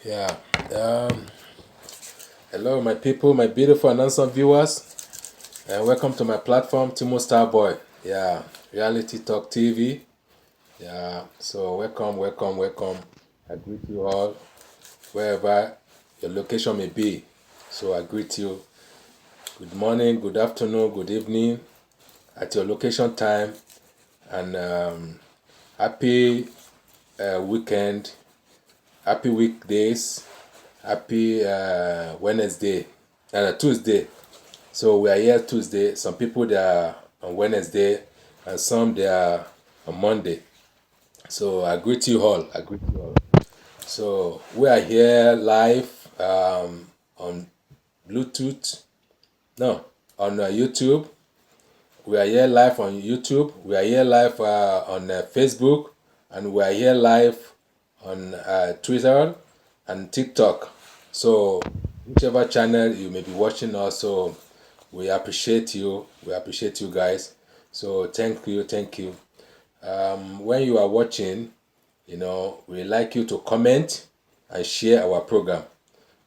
Yeah. Um, Hello, my people, my beautiful and handsome viewers, and welcome to my platform, Timo Starboy. Yeah, Reality Talk TV. Yeah, so welcome, welcome, welcome. I greet you all wherever your location may be. So I greet you. Good morning, good afternoon, good evening at your location time, and happy weekend, happy weekdays, happy Wednesday, and Tuesday. So we are here Tuesday. Some people they are on Wednesday, and some they are on Monday. So I greet you all. I greet you all. So we are here live on Bluetooth. No, on YouTube. We are here live on YouTube. We are here live on Facebook, and we are here live on Twitter and TikTok. So whichever channel you may be watching us, so we appreciate you. We appreciate you guys. So thank you, thank you. When you are watching, we like you to comment and share our program.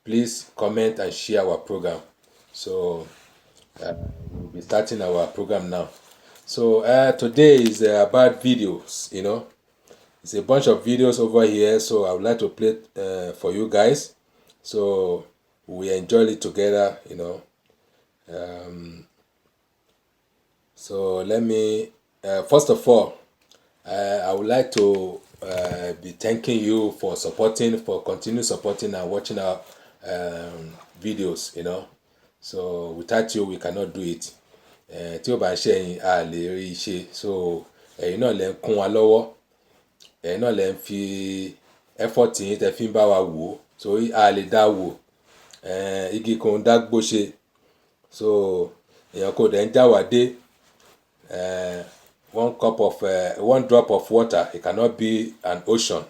Please comment and share our program. So we'll be starting our program now. So today is about videos. It's a bunch of videos over here. So I would like to play for you guys. So we enjoy it together. So let me first of all, I would like to be thanking you for continue supporting and watching our videos. So without you, we cannot do it. Tí ó bá ń ṣe ẹ̀yin, a lè rí i ṣe. So ẹ̀yin náà lẹ ń kún wa lọ́wọ́. Ẹ̀yin náà lẹ ń fi effort yín tẹ́ fi ń bá wa wò. So a lè dá wò. Igi kan dá gbó ṣe. So èèyàn kò dẹ̀ ń já wa dé. One drop of water, it cannot be an ocean.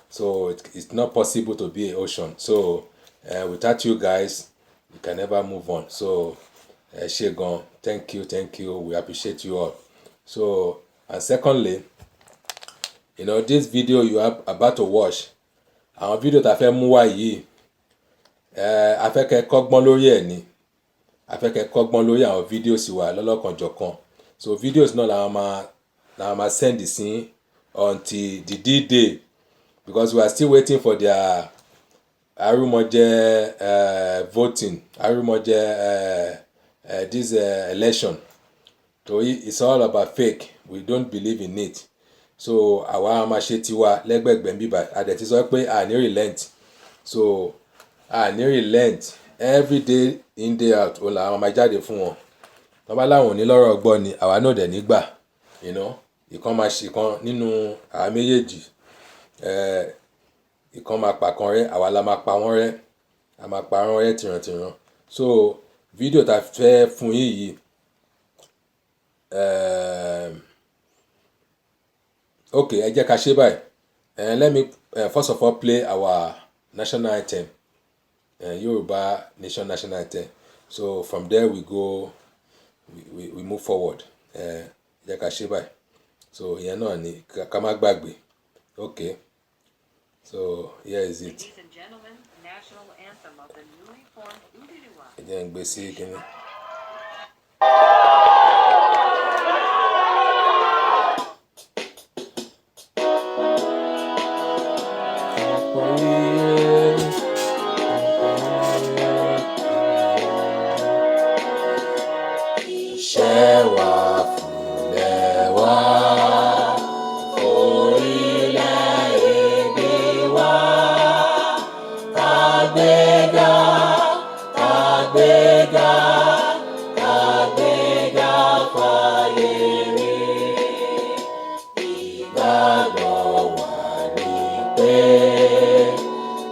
So it's not possible to be an ocean. So without you guys, we can never move on. So ṣé gan, thank you, we appreciate you all. So and secondly, this video you are about to watch, àwọn video tá fẹ́ mú wá yìí, a fẹ́ kẹ́ kọ́gbọ́n lórí ẹ̀ ni. A fẹ́ kẹ́ kọ́gbọ́n lórí àwọn videos wa lọ́lọ́kanjọ̀kan. So videos náà làwọn máa send sí until the D-Day, because we are still waiting for their arúmọjẹ voting, arúmọjẹ this election. So it's all about fake. We don't believe in it. So àwa máa ṣe tiwa lẹ́gbẹ̀gbẹ̀ bíbá. A dẹ̀ ti sọ pé a ní relent. So a ní relent every day in day out. Ó làwọn máa jáde fún wọn. Wọ́n bá láwọn ò ní lọ́rọ̀ gbọ́ ni àwa náà dẹ̀ nígbà. Ìkan máa ṣe kan nínú àwa méjèèjì. Ìkan máa pa kan rẹ́, àwa la máa pa wọ́n rẹ́. A máa pa wọ́n rẹ́ tìrantìran. So fídíò tá fẹ́ fún yín yìí, okay, ẹ jẹ́ ká ṣe báyìí. Let me first of all play our national anthem, Yoruba nation national anthem. So from there we go, we move forward. Ẹ jẹ́ ká ṣe báyìí. So ìyẹn náà ni ká má gbàgbé. Okay. So here is it. Ladies and gentlemen, national anthem of the newly formed Udiruwa. Ẹ jẹ́ ń gbé sí kíní. Iṣẹ́ wa fúnlẹ̀ wá, orílẹ̀-èdè wa, kàgbéga, kàgbéga, kàgbéga fáyé rí. Ìgbàgbọ́ wa ni pé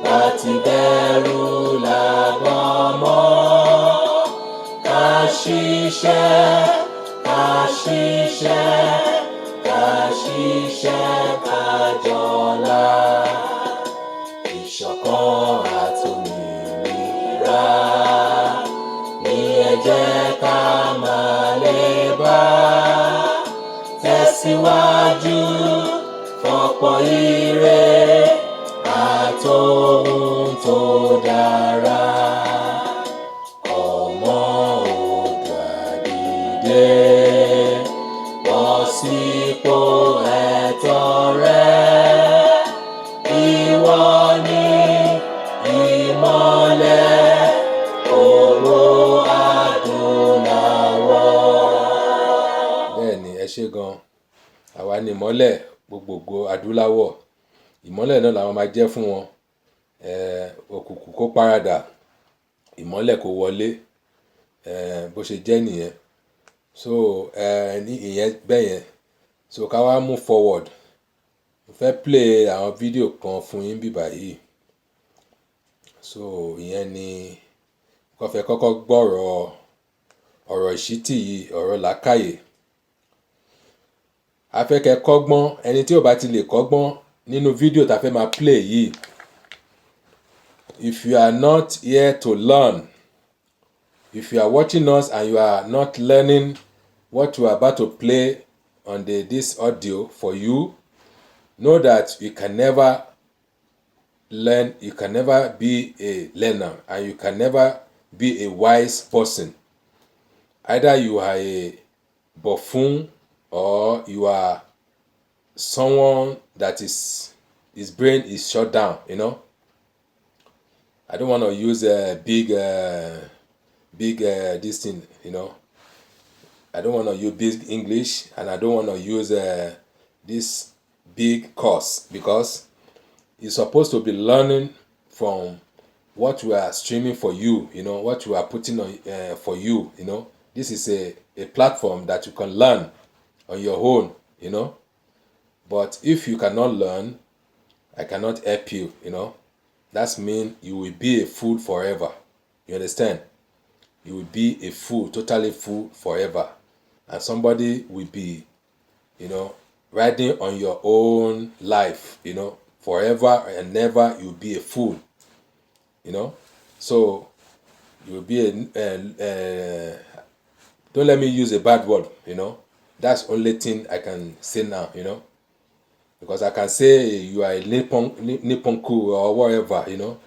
láti bẹ̀rù làgbọ́n mọ́. Ká ṣiṣẹ́, ká ṣiṣẹ́, ká ṣiṣẹ́ ká jọlá. Ìṣọ̀kan àtòmìnira ni ẹ jẹ́ ká máa lè bá. Tẹ̀síwájú fọ̀pọ̀ ire àtòhun tó dára. Ọmọ Oòduà dìde, bọ́ sípò ẹ̀tọ́ rẹ. Ìwọ ni ìmọ́lẹ̀ ògo adúláwọ̀. Bẹ́ẹ̀ni, ẹ ṣé gan. Àwa ni ìmọ́lẹ̀ gbogbogbò adúláwọ̀. Ìmọ́lẹ̀ náà làwọn máa jẹ́ fún wọn. Òkùnkùn kó paradà, ìmọ́lẹ̀ kó wọlé. Bó ṣe jẹ́ nìyẹn. So ní ìyẹn bẹ́yẹn. So ká wá move forward. mo fẹ́ play àwọn fídíò kan fún yín bí báyìí. So ìyẹn ni kò fẹ́ kọ́kọ́ gbọ́rọ̀ ọ̀rọ̀ ìṣítí yìí, ọ̀rọ̀ làákàyè. A fẹ́ kẹ́ kọ́gbọ́n, ẹni tí ò bá ti lè kọ́gbọ́n nínú fídíò tá fẹ́ máa play yìí, if you are not here to learn, if you are watching us and you are not learning what we are about to play on this audio for you, know that you can never learn, you can never be a learner, and you can never be a wise person. Either you are a buffoon or you are someone that his brain is shut down, you know. I don't want to use a big this thing, you know. I don't want to use big English, and I don't want to use this big course, because you're supposed to be learning from what we are streaming for you, you know, what we are putting on for you, you know. This is a platform that you can learn on your own, you know. But if you cannot learn, I cannot help you, you know. That means you will be a fool forever. You understand? You will be a fool, totally fool forever. And somebody will be, you know, riding on your own life, you know, forever and never. You'll be a fool, you know. So you will be don't let me use a bad word, you know. That's the only thing I can say now, you know. Because I can say you are a Nipponku or whatever, you know.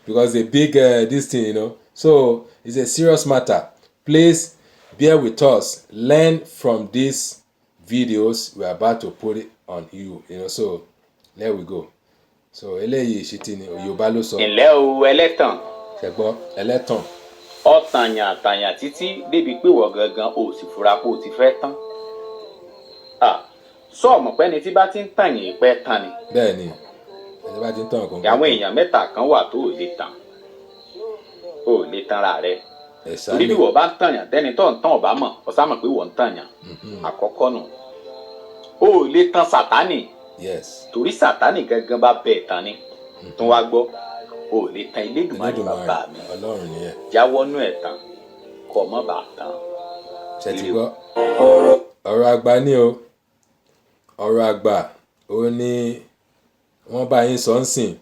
Because a big this thing, you know. So it's a serious matter. Please bear with us. Learn from these videos we are about to put it on you, you know. So there we go. So eléyìí ṣìtì ni Yorùbá ló sọ. Ǹlẹ́ o ẹlẹ́tàn. Ṣẹ̀gbọ́ ẹlẹ́tàn. Ọ̀tànyàn àtànyàn títí débi pé wọ̀ gangan ò sì fura pé o ti fẹ́ tán. Sọ ọmọ pẹ́ni tí bá ti ń tàn yín pẹ́ tán ni. Bẹ́ẹ̀ ni, ẹni bá ti ń tàn kàn. Àwọn èèyàn mẹ́ta kan wà tó ò lè tàn. O ò lè tanra rẹ. Torí bí wọ́n bá ń tànyàn tẹ́ni tó ń tàn ọ̀bá mọ̀, ọ̀sá mọ̀ pé wọ́n ń tànyàn. Àkọ́kọ́ nù. O ò lè tan Sàtánì. Yes. Torí Sàtánì gangan bá bẹ̀ tán ni. Tún wá gbọ́. O ò lè tan Elédùmarè bàbá mi. Ọlọ́run nìyẹn. Jáwọ́nú ẹ̀ tán. Kọ́ mọ́ bàá tán. Ṣé ti gbọ́? Ọ̀rọ̀ àgbà ni o. Ọ̀rọ̀ àgbà ó ní wọ́n bá yín sọ ń sìn.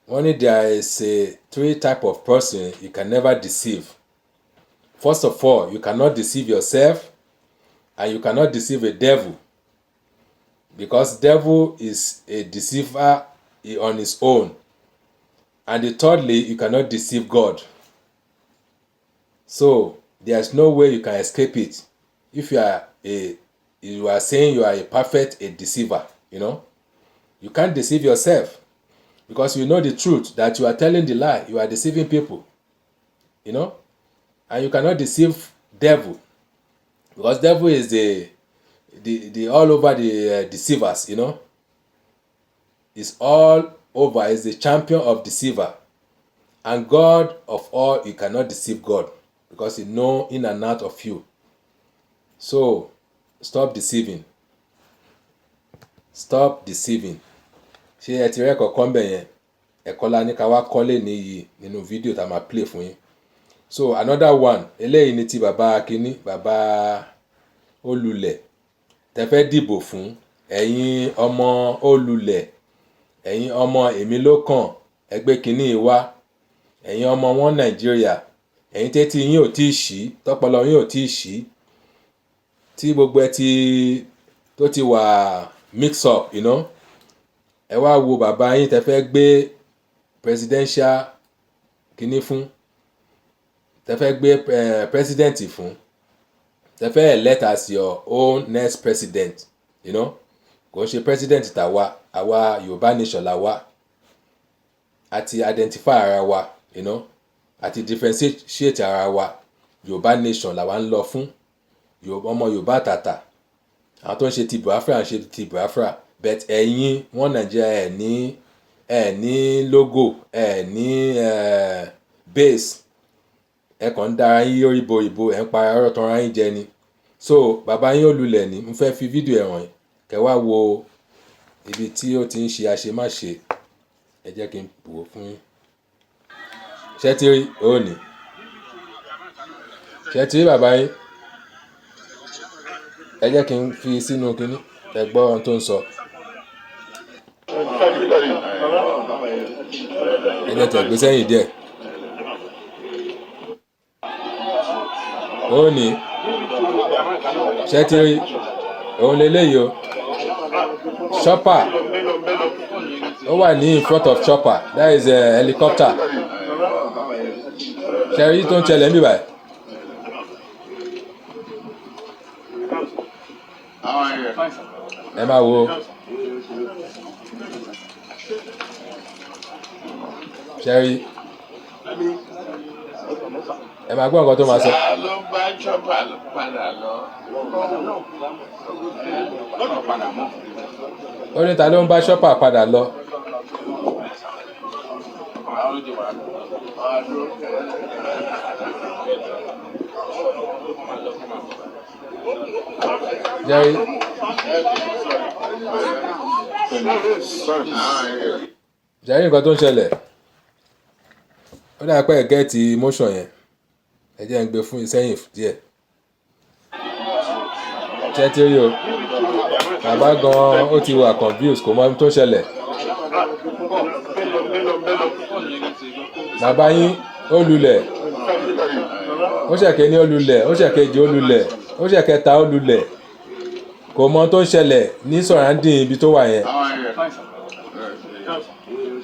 Wọ́n ní there is a 3 type of person you can never deceive. First of all, you cannot deceive yourself, and you cannot deceive a devil, because devil is a deceiver on his own. And thirdly, you cannot deceive God. So there's no way you can escape it. If you are saying you are a perfect deceiver, you know, you can't deceive yourself, because you know the truth that you are telling the lie. You are deceiving people, you know, and you cannot deceive devil, because devil is the all over the deceivers, you know. It's all over. Is the champion of deceiver, and God of all, you cannot deceive God, because He know in and out of you. So stop deceiving. Stop deceiving. Ṣé ẹ ti rẹ́ kọ̀ọ̀kan bẹ̀ yẹn? Ẹ̀kọ́ la ní ká wá kọ́lé níyì nínú fídíò tá a máa play fún yín. So another one, eléyìí ni ti bàbá kínní, bàbá olùlẹ̀ tẹ́ fẹ́ dìbò fún. Ẹ̀yin ọmọ olùlẹ̀, ẹ̀yin ọmọ èmi ló kàn, ẹgbẹ́ kínní wá. Ẹ̀yin ọmọ wọn Nàìjíríà, ẹ̀yin tẹ́tí yín ò tí ì ṣí, tọ́pọlọ yín ò tí ì ṣí, tí gbogbo ẹ tó ti wà mix up, you know. Ẹ wá wo bàbá yín tẹ́ fẹ́ gbé presidential kínní fún, tẹ́ fẹ́ gbé president fún, tẹ́ fẹ́ elect as your own next president, you know. Kò ń ṣe president tàwa, àwa Yorùbá nation la wá. Àti identify ara wa, you know, àti differentiate ara wa. Yorùbá nation la wá ń lọ fún. Ọmọ Yorùbá tàtà. Àwọn tó ń ṣe ti Biafra ń ṣe ti Biafra. But ẹ̀yin wọn Nàìjíríà ẹ̀ ní logo, ẹ̀ ní base. Ẹ kàn ń dára yín yóò ìbò ẹ̀ ń para ọ̀rọ̀ tán ra yín jẹ ni. So bàbá yín olùlẹ̀ ni mo fẹ́ fi fídíò ẹ̀ hàn yín kẹ́ wá wo ibi tí ó ti ń ṣe àṣemáṣe. Ẹ jẹ́ kí n wò fún yín. Ṣé ti rí òní? Ṣé ti rí bàbá yín? Ẹ jẹ́ kí n fi sínú kinní ẹ gbọ́ ohun tó ń sọ. Ẹ jẹ́ tẹ̀ gbé sẹ́yìn díẹ̀. Òní ṣé ti rí òun leléyìí o. Chopper ó wà ní in front of chopper, that is a helicopter. Ṣé rí tó ń ṣẹlẹ̀ níbí báyìí? Ẹ máa wo. Ṣé rí? Ẹ máa gbọ́ nǹkan tó máa sọ. ló bá chopper padà lọ. Ó ní ta ló ń bá chopper padà lọ? Jerry. Jerry, nǹkan tó ń ṣẹlẹ̀. Ó dà pé gẹ́ẹ̀tì motion yẹn. Ẹ jẹ́ ń gbé fún sẹ́yìn díẹ̀. Ṣé ti rí o? Bàbá gan-an ó ti wà confused, kò mọ ohun tó ń ṣẹlẹ̀. Bàbá yín ó lulẹ̀. Ó ṣẹ̀kẹ́ ní ó lulẹ̀, ó ṣẹ̀kejì ó lulẹ̀, ó ṣẹ̀kẹta ó lulẹ̀. Kò mọ ohun tó ń ṣẹlẹ̀ ní surrounding ibi tó wà yẹn.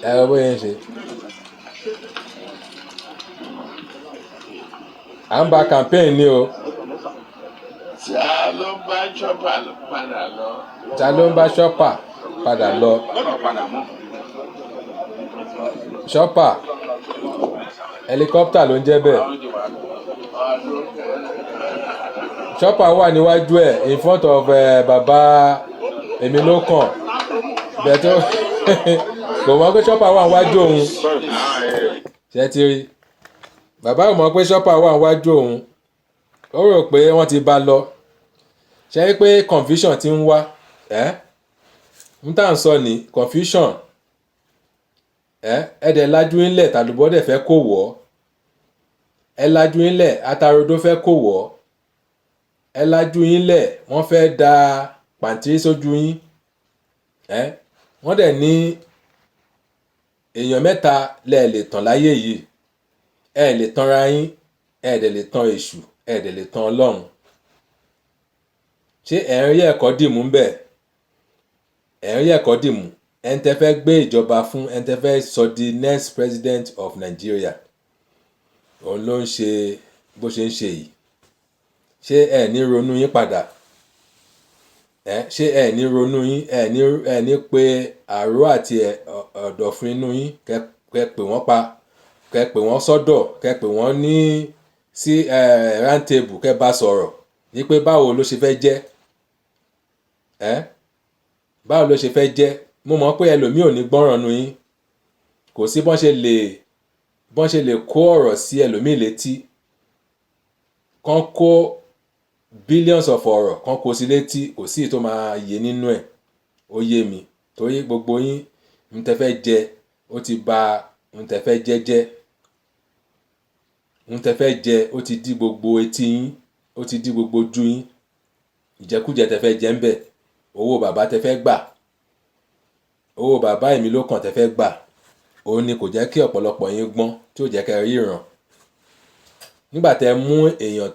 Ẹ rọ bóyá ń ṣe. À ń ba campaign ni o. Ta ló bá chopper padà lọ. Ta ló ń bá chopper padà lọ? Chopper helicopter ló ń jẹ́ bẹ́ẹ̀. Chopper wà níwájú ẹ̀ in front of bàbá èmi ló kàn. Bẹ́ẹ̀ tó kò mọ̀ pé chopper wà níwájú òun. Ṣé ti rí? Bàbá ò mọ̀ pé chopper wà níwájú òun. Ó rò pé wọ́n ti bá lọ. Ṣé rí pé confusion ti ń wá? N tá à ń sọ ní confusion. Ẹ̀dẹ̀ lajú ńlẹ̀ tàlùbọ́ dẹ̀ fẹ́ kó wọ́. Ẹ lajú ńlẹ̀ atarodo fẹ́ kó wọ́. Ẹ lajú ńlẹ̀ wọ́n fẹ́ da pàǹtírí sójú yín. Wọ́n dẹ̀ ní èèyàn mẹ́ta lẹ lè tàn láyé yìí. Ẹ lè tanra yín, ẹ dẹ̀ lè tan èṣù, ẹ dẹ̀ lè tan Ọlọ́run. Ṣé ẹ̀ ń rí ẹ̀kọ́ dìmú ń bẹ̀? Ẹ̀ ń rí ẹ̀kọ́ dìmú? Ẹni tẹ́ fẹ́ gbé ìjọba fún, ẹni tẹ́ fẹ́ sọ di next president of Nigeria. Òun ló ń ṣe bó ṣe ń ṣe yìí. Ṣé ẹ ní ronú yín padà? Ṣé ẹ ní ronú yín? Ẹ ní pé àrò àti ọ̀dọ̀fin inú yín kẹ́ pè wọ́n pa, kẹ́ pè wọ́n sọ́dọ̀, kẹ́ pè wọ́n ní sí round table, kẹ́ bá sọ̀rọ̀ ní pé báwo ló ṣe fẹ́ jẹ́. Báwo ló ṣe fẹ́ jẹ́? Mo mọ̀ pé ẹlòmíì ò ní gbọ́ràn nu yín. Kò sí bọ́n ṣe lè kó ọ̀rọ̀ sí ẹlòmíì létí. Kán kó billions of ọ̀rọ̀ kán kó sí létí, kò sí tó máa yé nínú ẹ̀. Ó yé mi. Torí gbogbo yín ń tẹ́ fẹ́ jẹ, ó ti ba ń tẹ́ fẹ́ jẹ jẹ́. Ń tẹ́ fẹ́ jẹ, ó ti dí gbogbo etí yín, ó ti dí gbogbo ojú yín. Ìjẹkújẹ tẹ́ fẹ́ jẹ ń bẹ̀. Owó bàbá tẹ́ fẹ́ gbà. Owó bàbá èmi ló kàn tẹ́ fẹ́ gbà. Òun ni kò jẹ́ kí ọ̀pọ̀lọpọ̀ yín gbọ́n, tí ò jẹ́ kẹ́ ríran. Nígbà tẹ́ mú èèyàn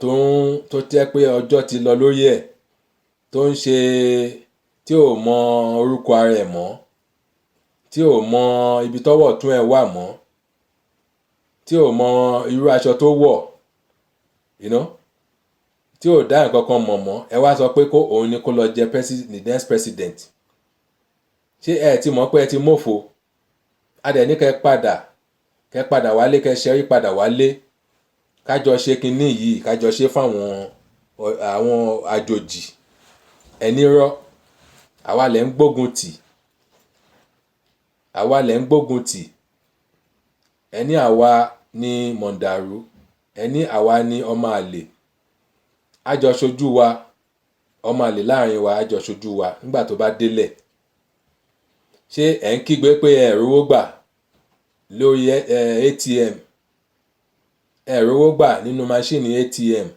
tó jẹ́ pé ọjọ́ ti lọ lórí ẹ̀, tó ń ṣe tí ò mọ orúkọ ara ẹ̀ mọ́, tí ò mọ ibi tọ́wọ̀ tún ẹ̀ wà mọ́, tí ò mọ irú aṣọ tó wọ̀, tí ò dá nǹkan kan mọ̀ mọ́, ẹ wá sọ pé òun ni kó lọ jẹ the next president. Ṣé ẹ ti mọ̀ pé ẹ ti mófo? A dẹ̀ ní kẹ́ padà wálé, kẹ́ ṣẹ́rí padà wálé. Kájọ ṣe kinní yìí, kájọ ṣe fáwọn àwọn àjòjì. Ẹni rọ́, àwa lẹ̀ ń gbógun tì. Àwa lẹ̀ ń gbógun tì. Ẹni àwa ni mọ̀ǹdàrú. Ẹni àwa ni ọmọ àlè. Àjọ ṣojú wa. ọmọ àlè láàrin wa á jọ ṣojú wa nígbà tó bá délẹ̀. Ṣé ẹ̀ ń kígbe pé ẹ rówó gbà lórí ATM, ẹ rówó gbà nínú máṣíìnì ATM,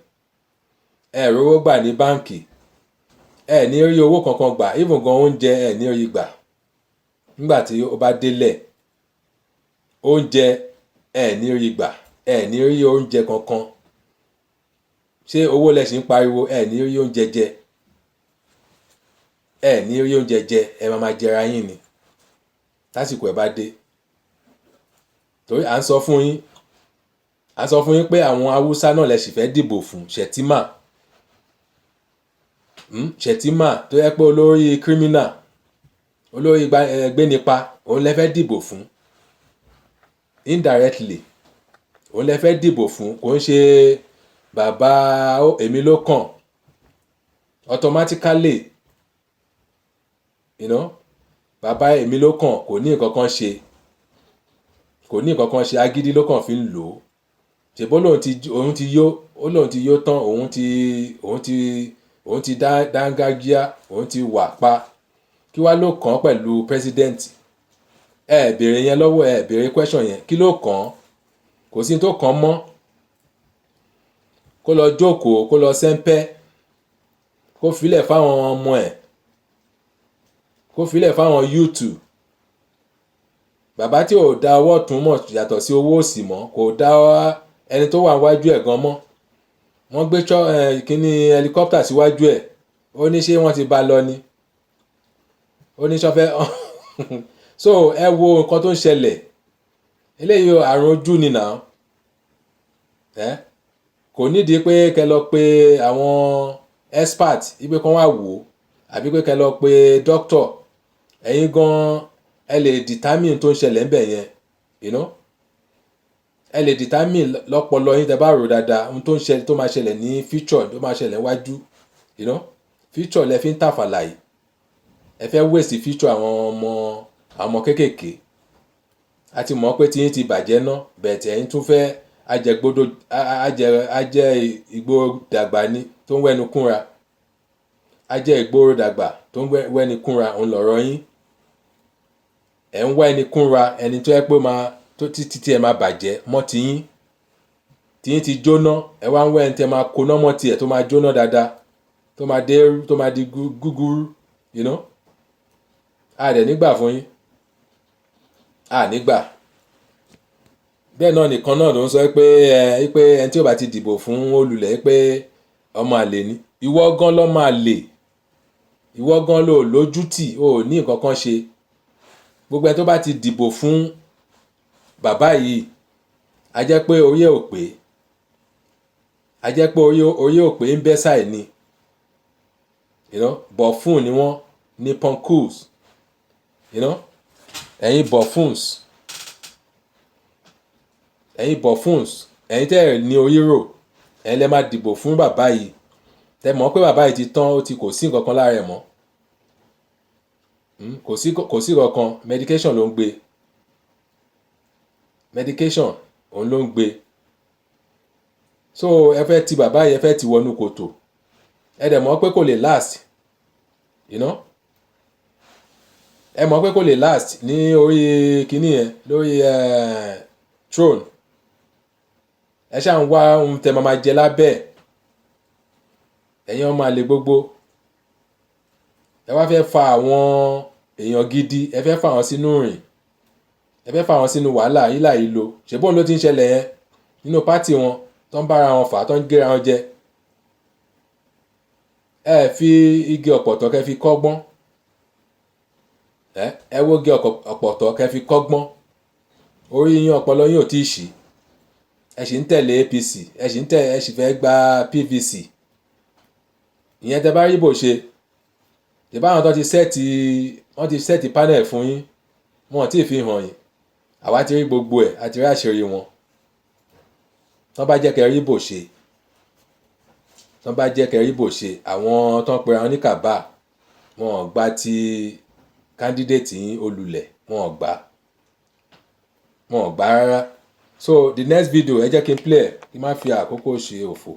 ẹ rówó gbà ní báǹkì, ẹ ní rí owó kankan gbà, even gan oúnjẹ ẹ ní rí gbà nígbà tí ó bá délẹ̀. Oúnjẹ ẹ ní rí gbà, ẹ ní rí oúnjẹ kankan. Ṣé owó lẹ ṣì ń pariwo ẹ ní rí oúnjẹ jẹ? Ẹ ní rí oúnjẹ jẹ, ẹ máa jẹra yín ni tásìkò ẹ bá dé. Torí à ń sọ fún yín pé àwọn Haúsá náà lẹ sì fẹ́ dìbò fún, Shettima tó yẹ pé olórí criminal, olórí gbénipa, òun lẹ fẹ́ dìbò fún indirectly. Òun lẹ fẹ́ dìbò fún, kò ń ṣe bàbá èmi ló kàn. Automatically, bàbá èmi ló kàn kò ní nǹkan kan ṣe, agídí ló kàn fi ń lò ó. Ṣèbó òun ti yó tán, òun ti dángájíá, òun ti wà pa. Kí wá ló kàn pẹ̀lú president? Ẹ béèrè yẹn lọ́wọ́, ẹ béèrè question yẹn, kí ló kàn? Kò sí tó kàn mọ́. Kó lọ jókòó, kó lọ sẹ́ńpẹ́, kó filẹ̀ fáwọn ọmọ ẹ̀, kó filẹ̀ fáwọn YouTube. Bàbá tí ò dá ọwọ́ tún mọ̀ yàtọ̀ sí owó òsì mọ́, kò dá ẹni tó wà wájú ẹ̀ gan mọ́. Wọ́n gbé kíní helicopter síwájú ẹ̀, ó ní ṣé wọ́n ti bá lọ ni, ó ní ṣọ́fẹ́. So ẹ wo nǹkan tó ń ṣẹlẹ̀. Eléyìí àrùn ojú ni nà. Kò nídìí pé kẹ́ lọ pé àwọn expert ibi kan wà wò, àbí pé kẹ́ lọ pé doctor. Ẹ̀yin gan ẹ lè determine tó ń ṣẹlẹ̀ ń bẹ̀ yẹn, ẹ lè determine lọ́pọlọ yín tẹ́ bá rò dáadáa ohun tó máa ṣẹlẹ̀ ní future, tó máa ṣẹlẹ̀ wájú. Future lẹ fi ń tàfàlà yìí. Ẹ fẹ́ waste future àwọn ọmọ kéékèèké. A ti mọ̀ pé tiyín ti bàjẹ́ ná, bẹ̀tẹ̀ ẹ̀yin tún fẹ́ ajẹ́ ìgboro dàgbà ni tó ń wẹ́nu kúnra. Ajẹ́ ìgboro dàgbà tó ń wẹ́ni kúnra, òun lọ̀rọ̀ yín. Ẹ̀ ń wá ẹni kúnra, ẹni tó yẹ pé títí ẹ máa bàjẹ́ mọ́ tiyín ti jóná. Ẹ wá ń wá ẹni tẹ́ máa koná mọ́ tiẹ̀ tó máa jóná dáadáa, tó máa di gúgúrú. A dẹ̀ nígbà fún yín, a nígbà. Bẹ́ẹ̀ náà nìkan náà ló ń sọ pé ẹni tí ò bá ti dìbò fún olùlẹ̀ pé ọmọ àlè ni. Ìwọ gan lọ́mọ àlè, ìwọ gan ló lójútì, ò ní nǹkan kan ṣe. Gbogbo ẹni tó bá ti dìbò fún bàbá yìí, a jẹ́ pé orí ẹ̀ ò pé, ń bẹ́ sáì ni. Bọ̀fún ni wọ́n ní Ponkus. Ẹ̀yin bọ̀fúns, ẹ̀yin tẹ́ ẹ̀ ní orí rò, ẹ̀yin lẹ máa dìbò fún bàbá yìí. Tẹ́ mọ̀ pé bàbá yìí ti tán, kò sí nǹkan kan lára ẹ̀ mọ́. Kò sí kankan. Medication ló ń gbé. So ẹ fẹ́ ti bàbá yìí, ẹ fẹ́ ti wọnú kòtò. Ẹ dẹ̀ mọ̀ pé kò lè last. Ẹ mọ̀ pé kò lè last ní orí kíní yẹn, lórí throne. Ẹ ṣáà ń wá ohun tẹ́ máa jẹ lábẹ́. Ẹ̀yin ọmọ àlè gbogbo. Ẹ wá fẹ́ fa àwọn èèyàn gidi, ẹ fẹ́ fa wọn sínú rìn, ẹ fẹ́ fa wọn sínú wàhálà hílà hílo. Ṣèbóun ló ti ń ṣẹlẹ̀ yẹn nínú pátì wọn, tó ń bára wọn fà, tó ń géra wọn jẹ. Ẹ fi igi ọ̀pọ̀tọ́ kẹ́ fi kọ́gbọ́n. Ẹ wo igi ọ̀pọ̀tọ́ kẹ́ fi kọ́gbọ́n. Orí yín, ọpọlọ yín ò tí ì ṣí. Ẹ sì ń tẹ̀lé APC, ẹ sì fẹ́ gba PVC. Ìyẹn tẹ́ bá rí bò ṣe. Ìbáwọn tó ti sẹ́ẹ̀tì panel fún yín, wọn tí ì fi hàn yín. Àwa ti rí gbogbo ẹ̀, a ti rí àṣírí wọn. Tán bá jẹ́ kẹ́ rí bò ṣe, àwọn tán pera wọn ní kàbá, wọn ò gbà ti candidate yín olùlẹ̀, wọn ò gbà rárá. So the next video ẹ jẹ́ kí n play ẹ̀, kí n má fi àkókò ṣe òfò,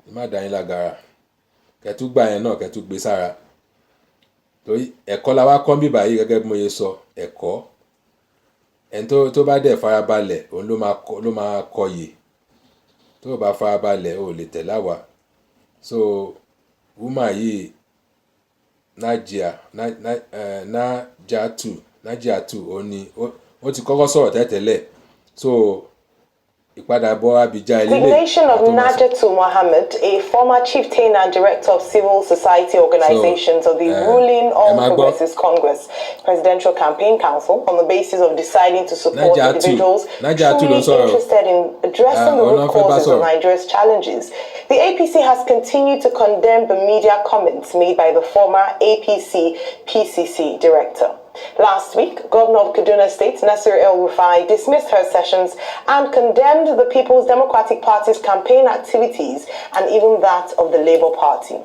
kí n má dá yín lágara. kẹtù gbà yẹn náà kẹtù gbé sára torí ẹ̀kọ́ la wá kọ́ bí báyìí gẹ́gẹ́ bí mo yẹ sọ ẹ̀kọ́ ẹni tó bá dẹ̀ farabalẹ̀ òun ló máa kọyè tó bá farabalẹ̀ ò lè tẹ̀lé àwa so woman yìí Najatu òun ni ó ti kọ́kọ́ sọ̀rọ̀ tẹ́tẹ́lẹ̀ so ìpadàbọ̀ Abija ilé. Resignation of Najatu Mohammed, a former chieftain and director of civil society organizations of the ruling All Progressives Congress Presidential Campaign Council on the basis of deciding to support individuals truly interested in addressing the root causes of Nigeria's challenges. The APC has continued to condemn the media comments made by the former APC PCC director. Last week, Governor of Kaduna State, Nasir El-Rufai, dismissed her sessions and condemned the People's Democratic Party's campaign activities and even that of the Labour Party.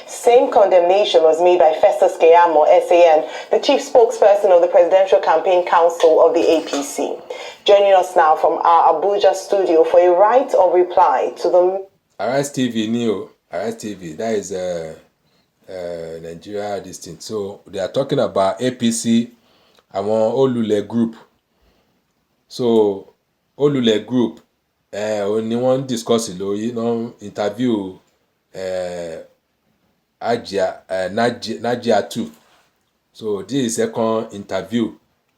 Same condemnation was made by Festus Keyamo, SAN, the chief spokesperson of the Presidential Campaign Council of the APC. Joining us now from our Abuja studio for a right of reply to the... Arise TV, Arise TV, that is... Nigeria distinct. So they are talking about APC àwọn Olule group. So Olule group ó ní wọ́n discuss lórí no interview Najatu. So this is second interview.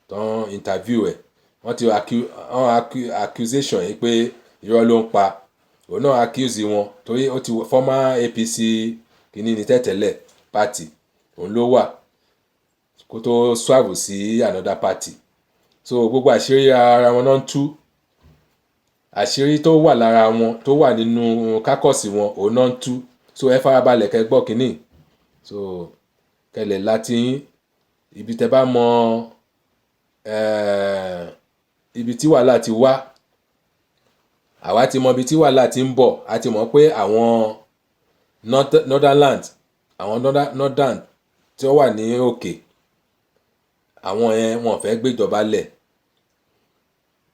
Don interview ẹ̀. Wọ́n ti accusation yìí pé irọ́ ló ń pa. Òun náà accuse wọn torí ó ti former APC kìíní ní tẹ́tẹ̀lẹ̀ party òun ló wà kó tó swap sí another party so gbogbo àṣírí ara wọn náà ń tú àṣírí tó wà lára wọn tó wà nínú kákọ́ọ̀sì wọn òun náà ń tú so ẹ farabalẹ̀ kẹ́ gbọ́ kínní so kẹlẹ̀ láti ibi tẹ́ bá mọ ibi tí wàhálà ti wá àwa ti mọ ibi tí wàhálà ti ń bọ̀ a ti mọ̀ pé àwọn northern tí ó wà ní òkè àwọn yẹn wọ́n fẹ́ gbéjọba lẹ̀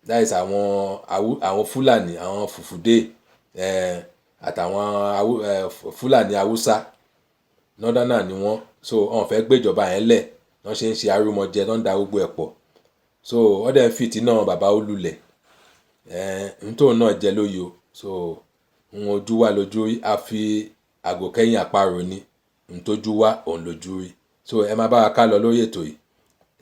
that is àwọn Fúlàní àwọn Fùfúdé àtàwọn Fúlàní Haúsá northern ni wọ́n so wọ́n fẹ́ gbéjọba yẹn lẹ̀ wọ́n ṣe ń ṣe arúmọjẹ wọ́n ń da gbogbo ẹ̀ pọ̀ so wọ́n dẹ̀ ń fìtí náà bàbá Olúlẹ̀ nítorí náà jẹ́ lóyo so ń ojú wà lójú àfi àgò kẹ́yìn àparò ni ntójú wá òun lójú rí so ẹ máa bá wa ká lọ lórí ètò yìí.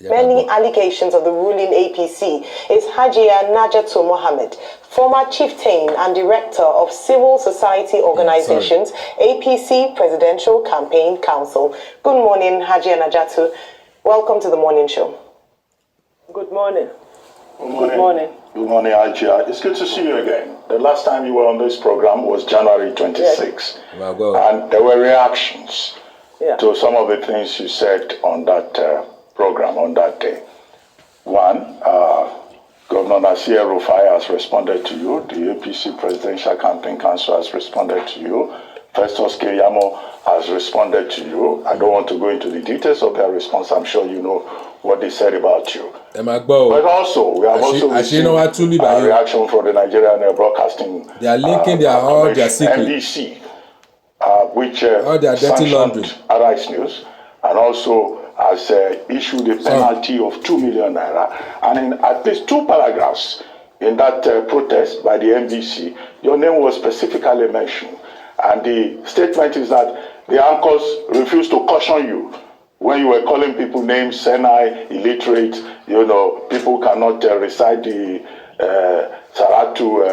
Many allegations of the ruling APC is Hajia Najatu Mohammed, former chieftain and director of civil society organizations, APC Presidential Campaign Council. Good morning, Hajia Najatu. Welcome to the morning show. Good morning. Good morning. Good morning. Good morning, Hajia. It's good to see you again. The last time you were on this program was January 26. Yes. And there were reactions to some of the things you said on that program on that day. One, Governor Nasir El-Rufai has responded to you. The APC Presidential Campaign Council has responded to you. Festus Keyamo has responded to you. I don't want to go into the details of their response. I'm sure you know what they said about you. But also, we have also received a reaction from the Nigerian Broadcasting. They are linking all their secrets. NBC, which sanctioned Arise News, and also has issued a penalty of 2 million naira. And in at least 2 paragraphs in that protest by the NBC, your name was specifically mentioned. And the statement is that the anchors refused to caution you when you were calling people names, Senai, illiterate, people cannot recite the Saratu,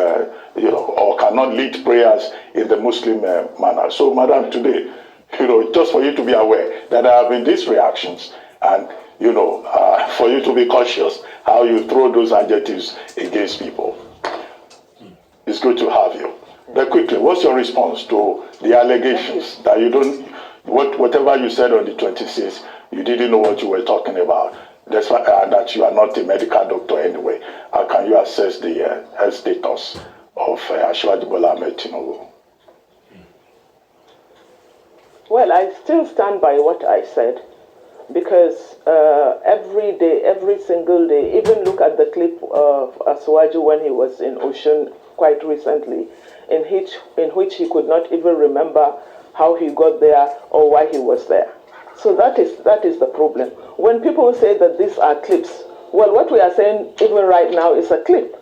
or cannot lead prayers in the Muslim manner. So, Madam, today, just for you to be aware that there have been these reactions and, for you to be cautious how you throw those adjectives against people. It's good to have you. But quickly, what's your response to the allegations that you don't, whatever you said on the 26th, you didn't know what you were talking about? That's why, that you are not a medical doctor anyway. How can you assess the health status of Asiwaju Bola Ahmed Tinubu? Well, I still stand by what I said because every day, every single day, even look at the clip of Asiwaju when he was in Ocean quite recently, in which he could not even remember how he got there or why he was there. So that is the problem. When people say that these are clips, well, what we are saying even right now is a clip.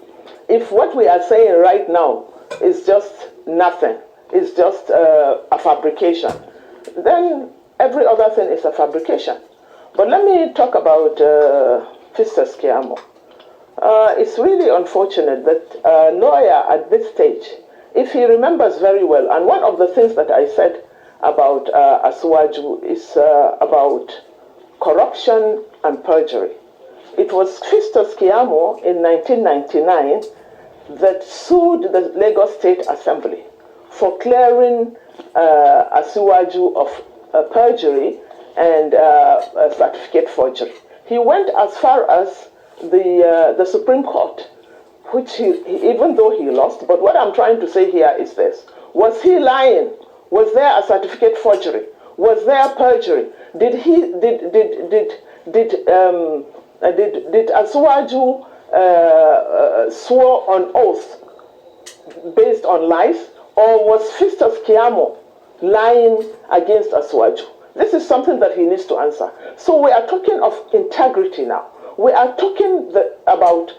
If what we are saying right now is just nothing, it's just a fabrication, then every other thing is a fabrication. But let me talk about Festus Keyamo. It's really unfortunate that a lawyer at this stage, if he remembers very well, and one of the things that I said about Asuwaju is about corruption and perjury. It was Festus Keyamo in 1999 that sued the Lagos State Assembly for clearing Asuwaju of perjury and certificate forgery. He went as far as the Supreme Court, which even though he lost, but what I'm trying to say here is this. Was he lying? Was there a certificate forgery? Was there perjury? Did Asuwaju swore on oath based on lies, or was Festus Keyamo lying against Asuwaju? This is something that he needs to answer. So we are talking of integrity now. We are talking about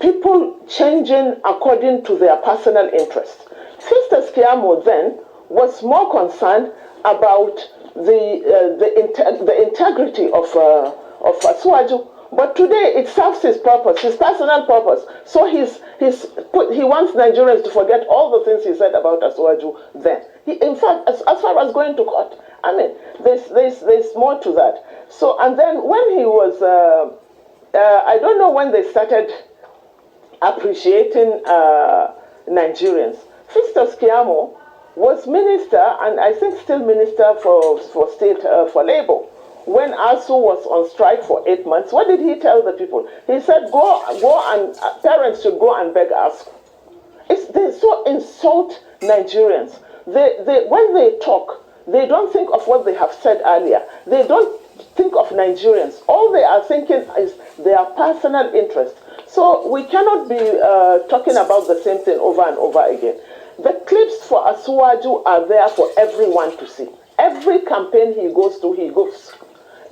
people changing according to their personal interest. Festus Keyamo then was more concerned about the integrity of Asuwaju. But today it serves his purpose, his personal purpose. So he wants Nigerians to forget all the things he said about Asuwaju then. In fact, as far as going to court, I mean, there's more to that. So, and then when he was, I don't know when they started appreciating Nigerians. Festus Keyamo was minister, and I think still minister for state for labor. When ASU was on strike for 8 months, what did he tell the people? He said, go and parents should go and beg ASU. They so insult Nigerians. When they talk, they don't think of what they have said earlier. They don't think of Nigerians. All they are thinking is their personal interest. So we cannot be talking about the same thing over and over again. The clips for Asuwaju are there for everyone to see. Every campaign he goes to, he goes.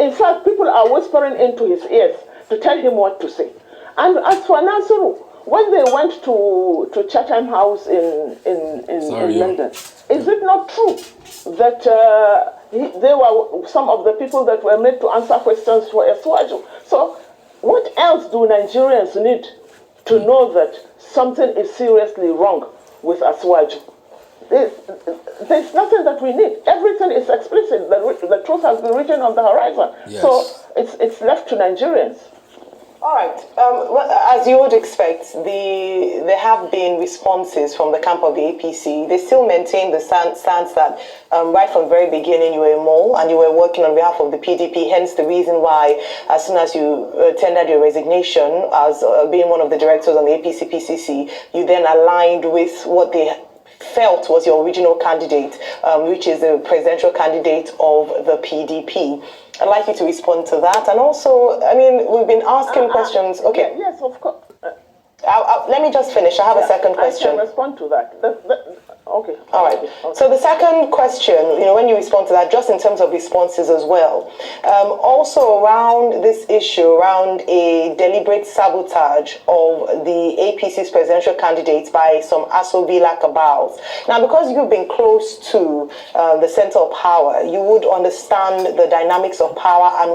In fact, people are whispering into his ears to tell him what to say. And as for Nasuru, when they went to Chatham House in London, is it not true that they were some of the people that were made to answer questions for Asuwaju? So what else do Nigerians need to know that something is seriously wrong with Asuwaju? There's nothing that we need. Everything is explicit. The truth has been written on the horizon. Yes. So it's left to Nigerians. All right. As you would expect, there have been responses from the camp of the APC. They still maintain the stance that right from the very beginning you were a mole and you were working on behalf of the PDP, hence the reason why as soon as you tendered your resignation as being one of the directors on the APC PCC, you then aligned with what they felt was your original candidate, which is the presidential candidate of the PDP. I'd like you to respond to that. And also, I mean, we've been asking questions. Okay. Yes, of course. Let me just finish. I have a second question. I can respond to that. Okay. All right. Okay. So the second question, when you respond to that, just in terms of responses as well, also around this issue, around a deliberate sabotage of the APC's presidential candidates by some Aso-Villa cabals. Now, because you've been close to the center of power, you would understand the dynamics of power and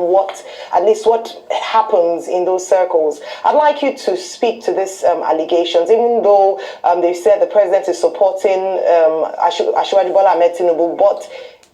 at least what happens in those circles. I'd like you to speak to these allegations, even though they said the president is supporting Asiwaju Bola Ahmed Tinubu, but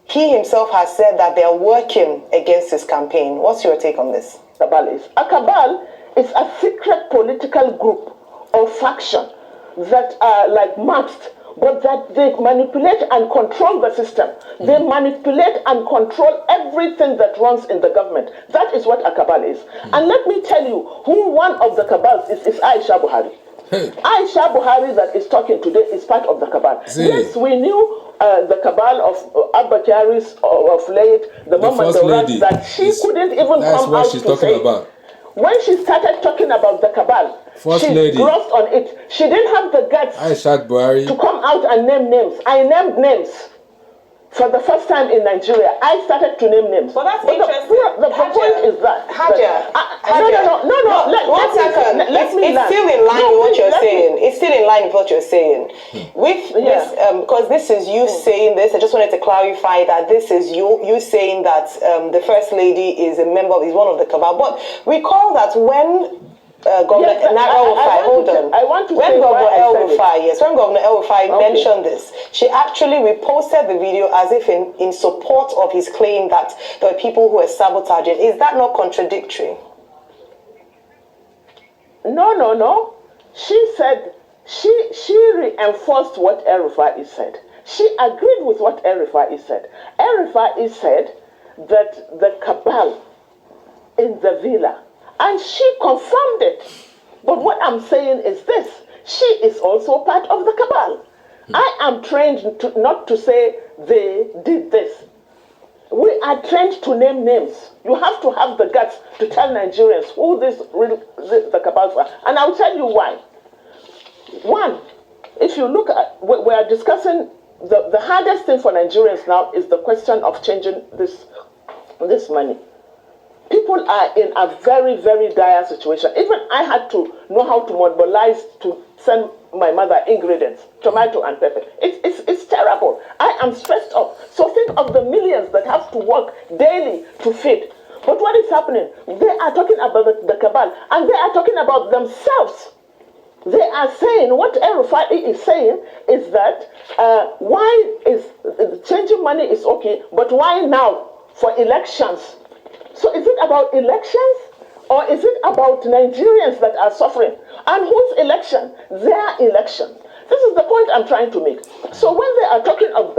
he himself has said that they are working against his campaign. What's your take on this? A cabal is a secret political group or faction that are like masked, but that they manipulate and control the system. They manipulate and control everything that runs in the government. That is what a cabal is. And let me tell you who one of the cabals is Aisha Buhari. Aisha Buhari that is talking today is part of the cabal. Yes, we knew the cabal of Abba Kyari's of late, the moment that she couldn't even come out to say. About. When she started talking about the cabal, she glossed on it. She didn't have the guts to come out and name names. I named names. for the first time in Nigeria, I started to name names. Well, that's interesting. The point is that. No. One second. It's still in line with what you're saying. It's still in line with what you're saying. With this, because this is you saying this, I just wanted to clarify that this is you saying that the First Lady is a member, is one of the cabal. But recall that when Governor El-Rufai, hold on. When Governor El-Rufai mentioned this, she actually reposted the video as if in support of his claim that there were people who were sabotaging. Is that not contradictory? No. She said, she reinforced what El-Rufai said. She agreed with what El-Rufai said. El-Rufai said that the cabal in the villa, and she confirmed it. But what I'm saying is this: she is also part of the cabal. I am trained not to say they did this. We are trained to name names. You have to have the guts to tell Nigerians who the cabals are. And I'll tell you why. One, if you look at, we are discussing, the hardest thing for Nigerians now is the question of changing this money. People are in a very, very dire situation. Even I had to know how to mobilize to send my mother ingredients, tomato and pepper. It's terrible. I am stressed up. So think of the millions that have to work daily to feed. But what is happening? They are talking about the cabal, and they are talking about themselves. They are saying, what El-Rufai is saying is that why is changing money is okay, but why now for elections? So is it about elections, or is it about Nigerians that are suffering? And whose election? Their election. This is the point I'm trying to make. So when they are talking of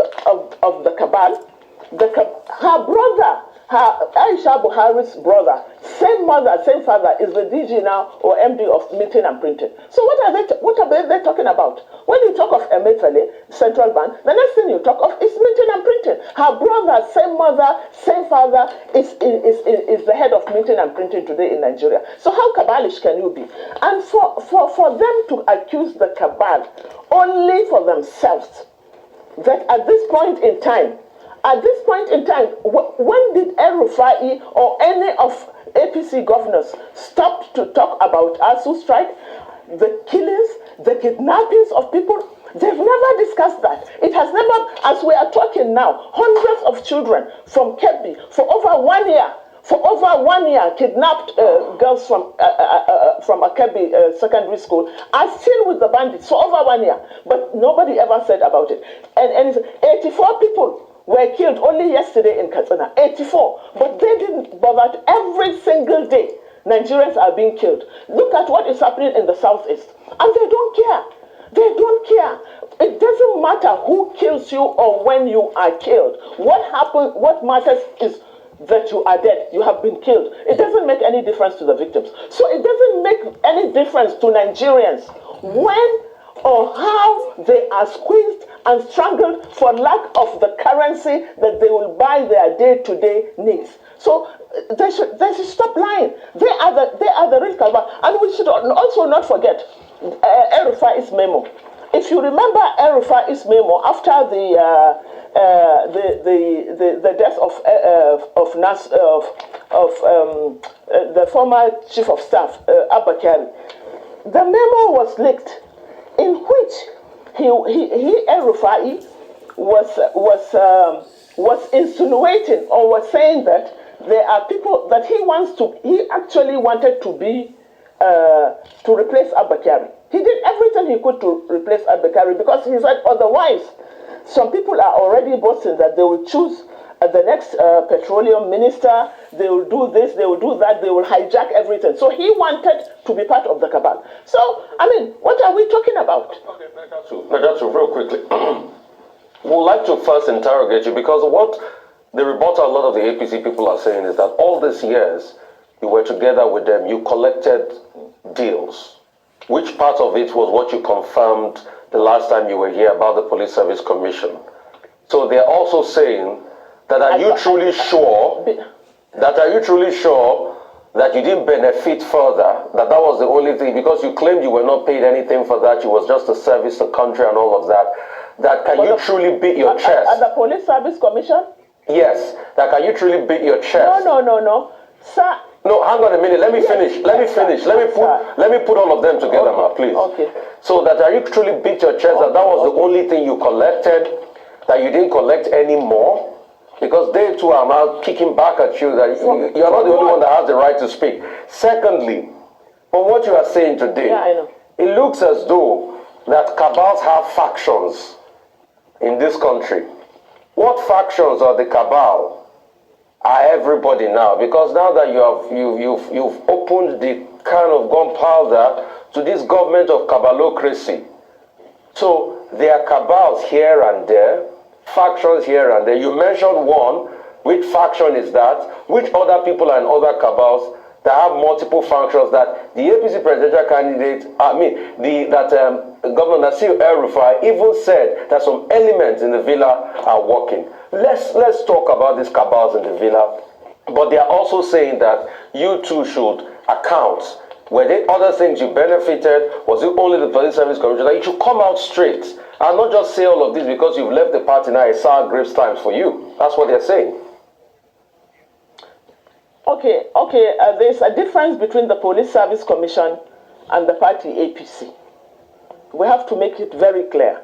the cabal, her brother, Aisha Buhari's brother, same mother, same father, is the DG now or MD of Minting and Printing. So what are they talking about? When you talk of Emefiele, Central Bank, the next thing you talk of is Minting and Printing. Her brother, same mother, same father, is the head of Minting and Printing today in Nigeria. So how cabalish can you be? And for them to accuse the cabal only for themselves, that at this point in time, when did El-Rufai or any of APC governors stop to talk about ASU strike, the killings, the kidnappings of people? They've never discussed that. It has never, as we are talking now, hundreds of children from Kebbi for over 1 year, kidnapped girls from a Kebbi secondary school are still with the bandits for over 1 year. But nobody ever said about it. And 84 people were killed only yesterday in Katsina. 84. But they didn't bother. Every single day, Nigerians are being killed. Look at what is happening in the southeast. And they don't care. They don't care. It doesn't matter who kills you or when you are killed. What matters is that you are dead. You have been killed. It doesn't make any difference to the victims. So it doesn't make any difference to Nigerians when or how they are squeezed and strangled for lack of the currency that they will buy their day-to-day needs. So they should stop lying. They are the real cabal. And we should also not forget El-Rufai's memo. If you remember El-Rufai's memo after the death of the former chief of staff Abba Kyari, the memo was leaked, in which El-Rufai was insinuating or was saying that there are people that he actually wanted to be to replace Abba Kyari. He did everything he could to replace Abba Kyari because he said otherwise some people are already boasting that they will choose the next petroleum minister, they will do this, they will do that, they will hijack everything. So he wanted to be part of the cabal. So, I mean, what are we talking about? Okay, Nagatu, real quickly. We'd like to first interrogate you because what the rebuttal a lot of the APC people are saying is that all these years you were together with them, you collected deals. Which part of it was what you confirmed the last time you were here about the Police Service Commission? So they're also saying that are you truly sure that you didn't benefit further, that was the only thing, because you claimed you were not paid anything for that, it was just to service the country and all of that. that can you truly beat your chest? At the Police Service Commission? Yes, that can you truly beat your chest? No. Sir. No, hang on a minute. Let me finish. Let me put all of them together, ma, please. Okay. So that are you truly beat your chest that was the only thing you collected, that you didn't collect any more? Because they too are now kicking back at you that you're not the only one that has the right to speak. Secondly, from what you are saying today, I know. It looks as though that cabals have factions in this country. What factions are the cabal? Are everybody now? Because now that you've opened the kind of gunpowder to this government of cabalocracy. So there are cabals here and there, factions here and there. You mentioned one. Which faction is that? Which other people are in other cabals that have multiple functions that the APC presidential candidate, Governor Nasir El-Rufai even said that some elements in the villa are working. Let's talk about these cabals in the villa. But they are also saying that you too should account. Were there other things you benefited? Was it only the Police Service Commission? That you should come out straight and not just say all of this because you've left the party now. It's sour grapes times for you. That's what they're saying. Okay. There's a difference between the Police Service Commission and the party APC. We have to make it very clear.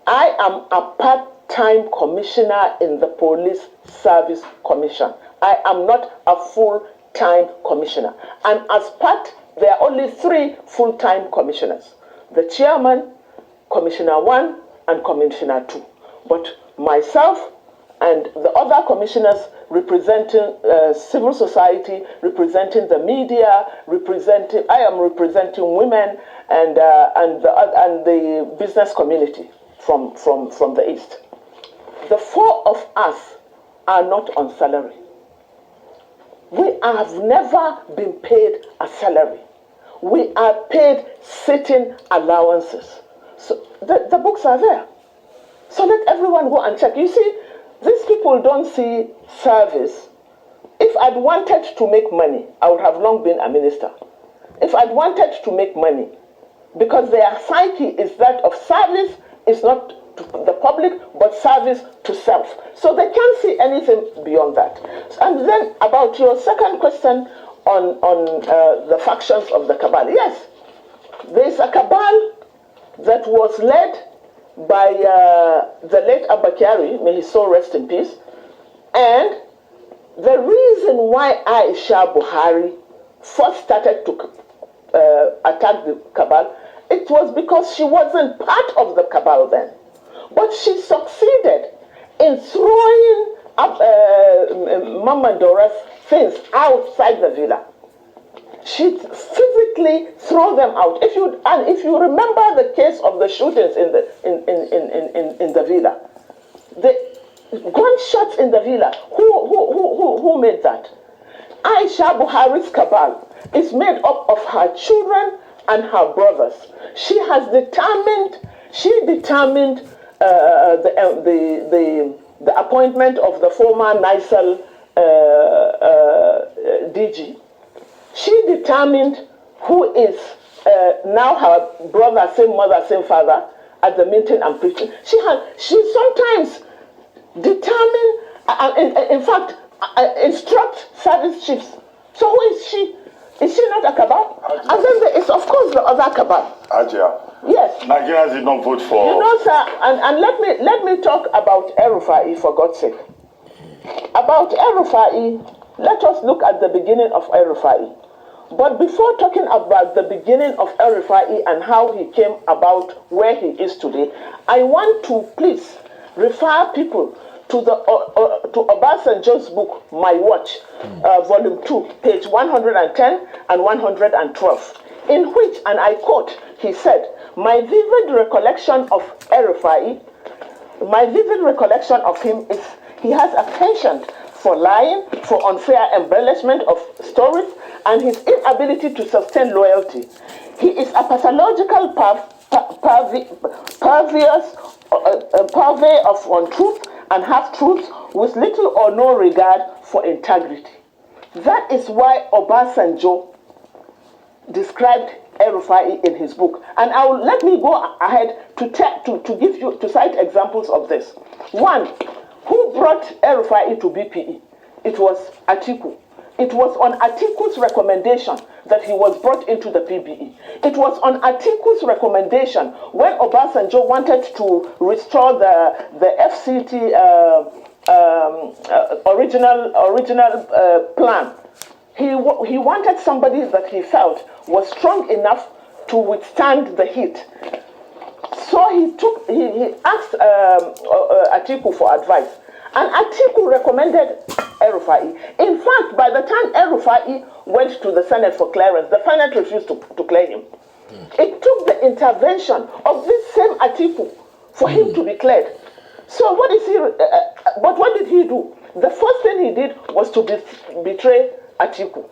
I am a part-time commissioner in the Police Service Commission. I am not a full-time commissioner. And as part, there are only 3 full-time commissioners. The chairman, Commissioner 1, and Commissioner 2. But myself and the other commissioners representing civil society, representing the media, I am representing women and the business community from the East. The 4 of us are not on salary. We have never been paid a salary. We are paid sitting allowances. So the books are there. So let everyone go and check. You see, these people don't see service. If I'd wanted to make money, I would have long been a minister. If I'd wanted to make money, because their psyche is that of service is not to the public, but service to self. So they can't see anything beyond that. And then about your second question on the factions of the cabal. Yes, there's a cabal that was led by the late Abakari, may his soul rest in peace. And the reason why Aisha Buhari first started to attack the cabal, it was because she wasn't part of the cabal then. But she succeeded in throwing up Mama Dora's things outside the villa. She physically threw them out. If you remember the case of the shootings in the villa, the gunshots in the villa, who made that? Aisha Buhari's cabal is made up of her children and her brothers. She determined the appointment of the former NISAL DG. She determined who is now her brother, same mother, same father, at the meeting and preaching. She sometimes determined, in fact, instruct service chiefs. So who is she? Is she not a cabal? Ajia. And then there is, of course, the other cabal. Ajia. Yes. Nigerians did not vote for. You know, sir, and let me talk about El-Rufai, for God's sake. About El-Rufai, let us look at the beginning of El-Rufai. But before talking about the beginning of El-Rufai and how he came about where he is today, I want to please refer people to to Obasanjo's book, My Watch, Volume 2, page 110 and 112, in which, and I quote, he said, my vivid recollection of El-Rufai, my vivid recollection of him is he has a penchant for lying, for unfair embellishment of stories, and his inability to sustain loyalty. He is a pathological purveyor of untruth and half-truths with little or no regard for integrity. That is why Obasanjo described El-Rufai in his book. And let me go ahead to cite examples of this. One, who brought El-Rufai to BPE? It was Atiku. It was on Atiku's recommendation that he was brought into the PBE. It was on Atiku's recommendation when Obasanjo wanted to restore the FCT original plan. He wanted somebody that he felt was strong enough to withstand the heat. So he asked Atiku for advice, and Atiku recommended El-Rufai. In fact, by the time El-Rufai went to the Senate for clearance, the Senate refused to clear him. It took the intervention of this same Atiku for him to be cleared. So what did he do? The first thing he did was to betray Atiku.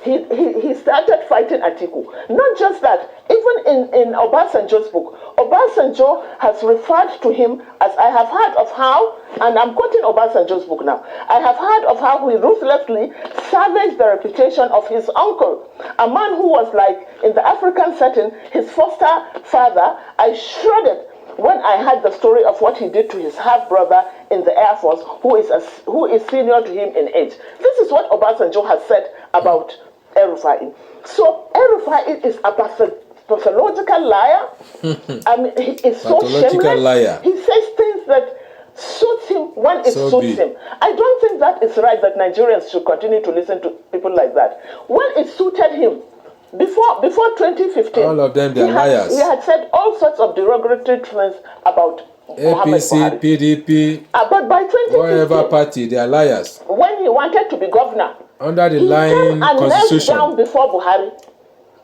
He started fighting Atiku. Not just that, even in Obasanjo's book, Obasanjo has referred to him as, I have heard of how, and I'm quoting Obasanjo's book now, I have heard of how he ruthlessly savaged the reputation of his uncle, a man who was like, in the African setting, his foster father. I shredded when I heard the story of what he did to his half-brother in the Air Force, who is senior to him in age. This is what Obasanjo has said about El-Rufai. So El-Rufai is a pathological liar. I mean, he is so shameless. Liar. He says things that suits him when it suits him. I don't think that is right, that Nigerians should continue to listen to people like that. When it suited him, before 2015, all of them, they're liars. He had said all sorts of derogatory things about APC, PDP, but by 2015, whatever party, they are liars. When he wanted to be governor, under the line constitution, down before Buhari,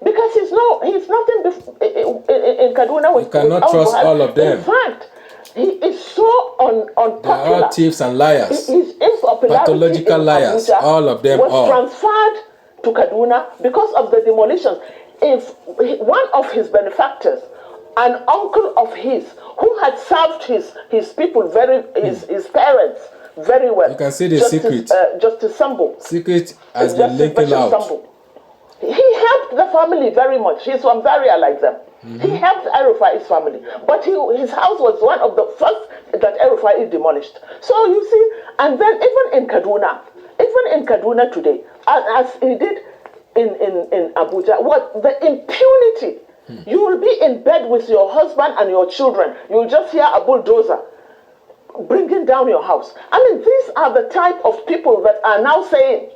because he's nothing in Kaduna. You cannot trust Buhari. All of them. In fact, he is so unpopular. They are all thieves and liars. His impopularity, pathological liars, Abuja, all of them, was transferred to Kaduna because of the demolitions. If one of his benefactors, an uncle of his, who had served his people his parents very well. You can see the secret. Justice Sambo. Secret has been linking out. Sambo. He helped the family very much. He's from Zaria like them. He helped El-Rufai's family. But his house was one of the first that El-Rufai demolished. So you see, and then even in Kaduna today, as he did in Abuja, what the impunity. You will be in bed with your husband and your children. You'll just hear a bulldozer bringing down your house. I mean, these are the type of people that are now saying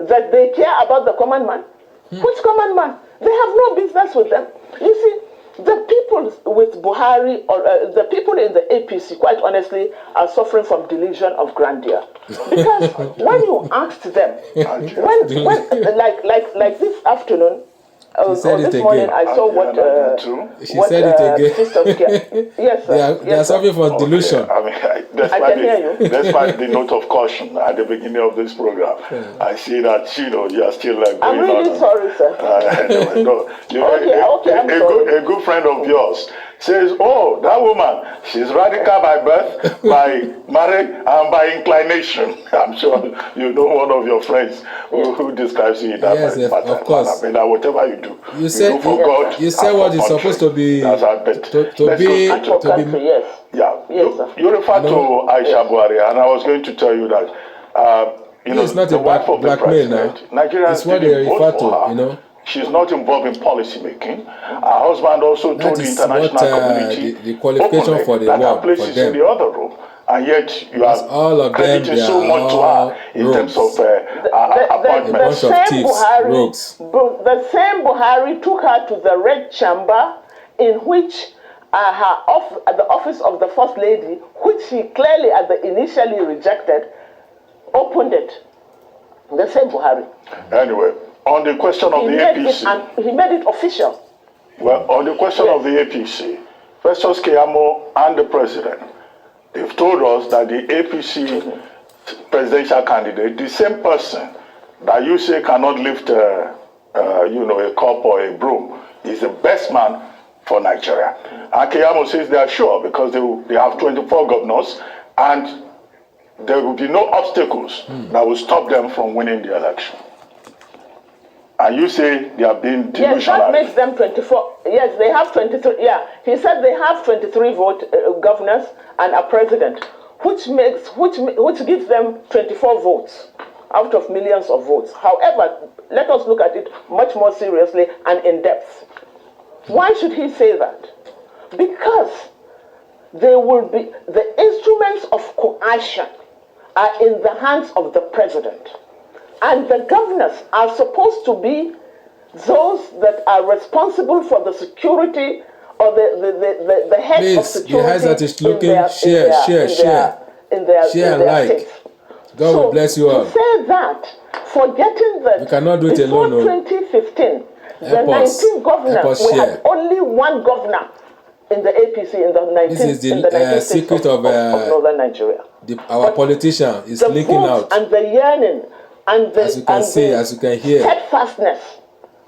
that they care about the common man. Which common man? They have no business with them. You see, the people with Buhari, or the people in the APC, quite honestly, are suffering from delusion of grandeur. Because when you asked them, like this afternoon, this morning I saw what she said it again. Yes, sir. They are suffering from delusion. I mean, despite the note of caution at the beginning of this program, I see that you are still going I'm really on. Sorry, sir. A good friend of yours says, "Oh, that woman, she's radical by birth, by marriage, and by inclination." I'm sure you know one of your friends who describes you in that pattern. Of course. I mean, whatever you do, you said for God. You said what is supposed to be to be. Yes. Yeah. Yes, you refer to Aisha Buhari, and I was going to tell you that it's not a blackmail now. Nigerians it's what they refer to, She's not involved in policy making. Her husband also told the international community the qualification for the world for them. In the other room, and yet you are all of crediting so much to her in terms of appointments. The same Buhari took her to the Red Chamber, in which the office of the First Lady, which she clearly initially rejected, opened it. The same Buhari. Anyway, on the question of the APC. He made it official. Well, on the question of the APC, Festus Keyamo and the president, they've told us that the APC presidential candidate, the same person that you say cannot lift a cup or a broom, is the best man for Nigeria. And Keyamo says they are sure because they have 24 governors and there will be no obstacles that will stop them from winning the election. And you say they are being delusional. Yes, that makes them 24. Yes, they have 23. Yeah, he said they have 23 governors and a president, which gives them 24 votes out of millions of votes. However, let us look at it much more seriously and in depth. Why should he say that? Because there will be the instruments of coercion are in the hands of the president. And the governors are supposed to be those that are responsible for the security or the head Please, of security. the heads that is looking, share in their like. states. God will bless you all. To say that, forgetting that we cannot do it before alone, 2015, the 19 governors, we had only one governor in the APC in the 19th. This is the secret of northern Nigeria. Our politician is leaking out. And the yearning and the, as you can see, as you can hear, steadfastness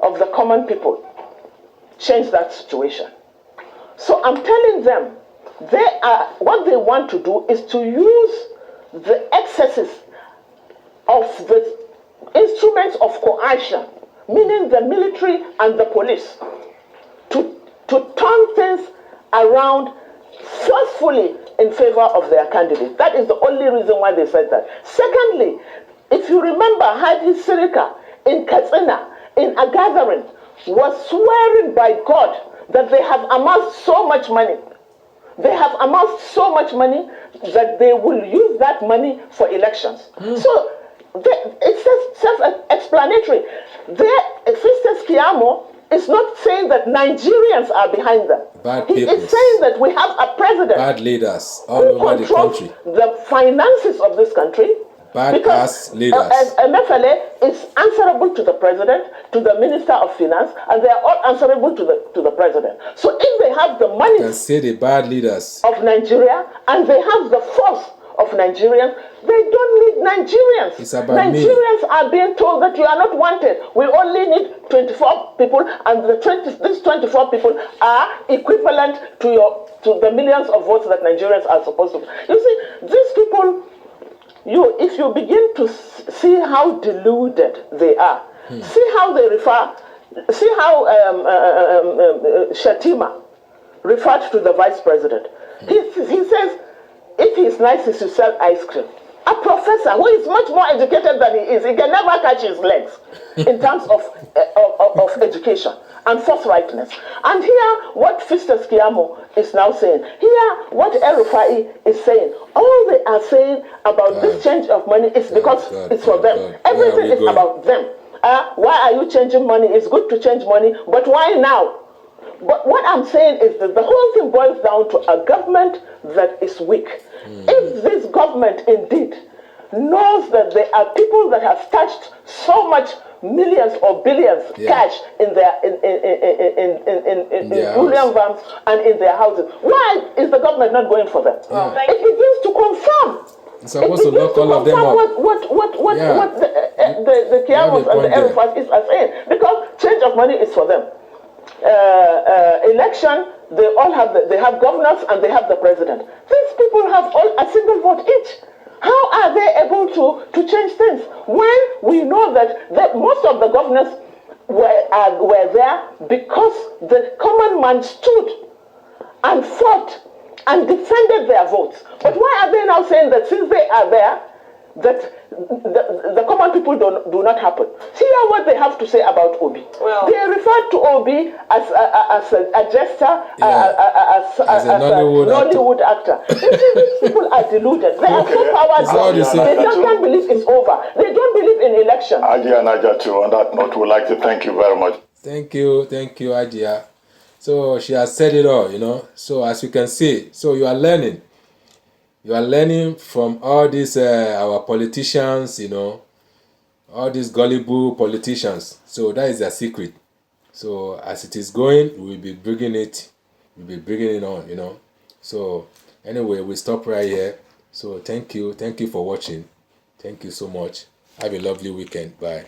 of the common people change that situation. So I'm telling them, what they want to do is to use the excesses of the instruments of coercion, meaning the military and the police, to turn things around forcefully in favor of their candidate. That is the only reason why they said that. Secondly, if you remember, Hadi Sirika in Katsina, in a gathering, was swearing by God that they have amassed so much money. They have amassed so much money that they will use that money for elections. So it's self-explanatory. Festus Keyamo is not saying that Nigerians are behind them. He is saying that we have a president, bad leaders all over the country, the finances of this country. Because leaders. MFLA is answerable to the president, to the minister of finance, and they are all answerable to the president. So if they have the money, you can say the bad leaders of Nigeria, and they have the force of Nigerians, they don't need Nigerians. It's about Nigerians are being told that you are not wanted. We only need 24 people, and these 24 people are equivalent to the millions of votes that Nigerians are supposed to. You see, these people. If you begin to see how deluded they are, see how they see how Shatima referred to the vice president. He says, if he's nice, he should sell ice cream. A professor who is much more educated than he is, he can never catch his legs in terms of education and forthrightness. And here, what Festus Keyamo is now saying, here, what El Rufai is saying, all they are saying about this change of money is because it's for them. Everything is about them. Why are you changing money? It's good to change money, but why now? But what I'm saying is that the whole thing boils down to a government that is weak. If this government indeed knows that there are people that have touched so much millions or billions cash in their in bullion vans and in their houses, why is the government not going for them? It begins to confirm. It's supposed to lock all of them up. What the Kiyamos and the Erufas is saying, because change of money is for them. Election, they all have they have governors and they have the president. These people have all a single vote each. How are they able to change things when we know that most of the governors were there because the common man stood and fought and defended their votes? But why are they now saying that since they are there, that the common people do not happen? Hear what they have to say about Obi. Well, they refer to Obi as a jester, as a Nollywood actor. These people are deluded. They are so powerful. They don't believe it's over. They don't believe in election. Ajia and Ajia too, on that note, we'd like to thank you very much. Thank you, Ajia. So she has said it all, So as you can see, so you are learning. You are learning from all these our politicians, all these gullible politicians. So that is their secret. So as it is going, we will be bringing it on, So anyway, we stop right here. So thank you for watching. Thank you so much. Have a lovely weekend. Bye.